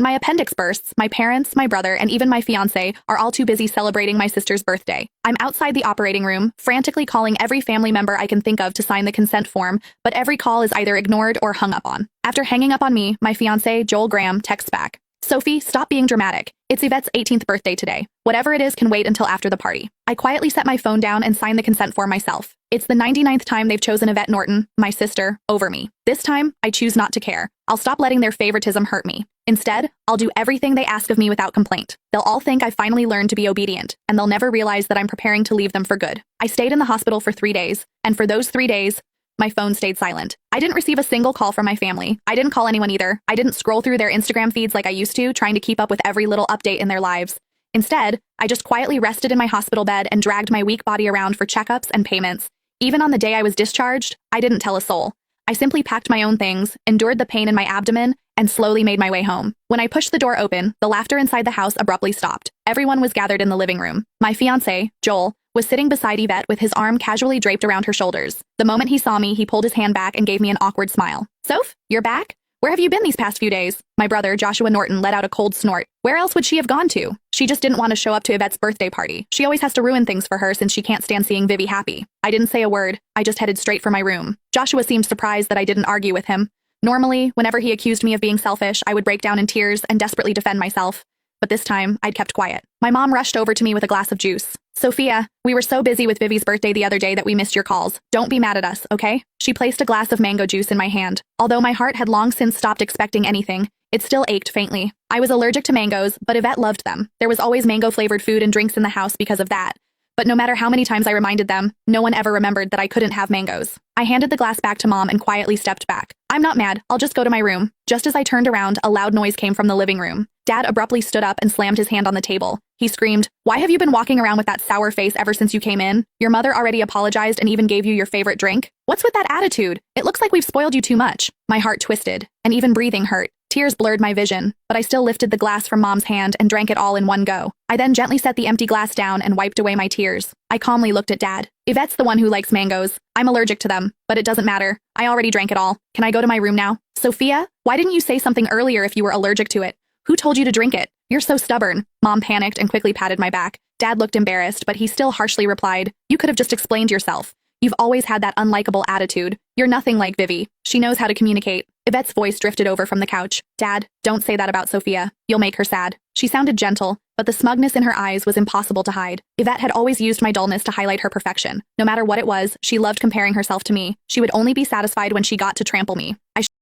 My appendix bursts, my parents, my brother, and even my fiancé are all too busy celebrating my sister's birthday. I'm outside the operating room, frantically calling every family member I can think of to sign the consent form, but every call is either ignored or hung up on. After hanging up on me, my fiancé, Joel Graham, texts back. Sophie, stop being dramatic. It's Yvette's 18th birthday today. Whatever it is can wait until after the party. I quietly set my phone down and sign the consent form myself. It's the 99th time they've chosen Yvette Norton, my sister, over me. This time, I choose not to care. I'll stop letting their favoritism hurt me. Instead, I'll do everything they ask of me without complaint. They'll all think I finally learned to be obedient, and they'll never realize that I'm preparing to leave them for good. I stayed in the hospital for 3 days, and for those 3 days, my phone stayed silent. I didn't receive a single call from my family. I didn't call anyone either. I didn't scroll through their Instagram feeds like I used to, trying to keep up with every little update in their lives. Instead, I just quietly rested in my hospital bed and dragged my weak body around for checkups and payments. Even on the day I was discharged, I didn't tell a soul. I simply packed my own things, endured the pain in my abdomen, and slowly made my way home. When I pushed the door open, the laughter inside the house abruptly stopped. Everyone was gathered in the living room. My fiancé, Joel, was sitting beside Yvette with his arm casually draped around her shoulders. The moment he saw me, he pulled his hand back and gave me an awkward smile. Soph, you're back? Where have you been these past few days? My brother, Joshua Norton, let out a cold snort. Where else would she have gone to? She just didn't want to show up to Yvette's birthday party. She always has to ruin things for her since she can't stand seeing Vivi happy. I didn't say a word. I just headed straight for my room. Joshua seemed surprised that I didn't argue with him. Normally, whenever he accused me of being selfish, I would break down in tears and desperately defend myself. But this time, I'd kept quiet. My mom rushed over to me with a glass of juice. Sophia, we were so busy with Vivi's birthday the other day that we missed your calls. Don't be mad at us, okay? She placed a glass of mango juice in my hand. Although my heart had long since stopped expecting anything, it still ached faintly. I was allergic to mangoes, but Yvette loved them. There was always mango-flavored food and drinks in the house because of that. But no matter how many times I reminded them, no one ever remembered that I couldn't have mangoes. I handed the glass back to Mom and quietly stepped back. I'm not mad, I'll just go to my room. Just as I turned around, a loud noise came from the living room. Dad abruptly stood up and slammed his hand on the table. He screamed, "Why have you been walking around with that sour face ever since you came in? Your mother already apologized and even gave you your favorite drink? What's with that attitude? It looks like we've spoiled you too much." My heart twisted, and even breathing hurt. Tears blurred my vision, but I still lifted the glass from Mom's hand and drank it all in one go. I then gently set the empty glass down and wiped away my tears. I calmly looked at Dad. Yvette's the one who likes mangoes. I'm allergic to them, but it doesn't matter. I already drank it all. Can I go to my room now? Sophia, why didn't you say something earlier if you were allergic to it? Who told you to drink it? You're so stubborn. Mom panicked and quickly patted my back. Dad looked embarrassed, but he still harshly replied, "You could have just explained yourself. You've always had that unlikable attitude. You're nothing like Vivi. She knows how to communicate." Yvette's voice drifted over from the couch. "Dad, don't say that about Sophia. You'll make her sad." She sounded gentle, but the smugness in her eyes was impossible to hide. Yvette had always used my dullness to highlight her perfection. No matter what it was, she loved comparing herself to me. She would only be satisfied when she got to trample me.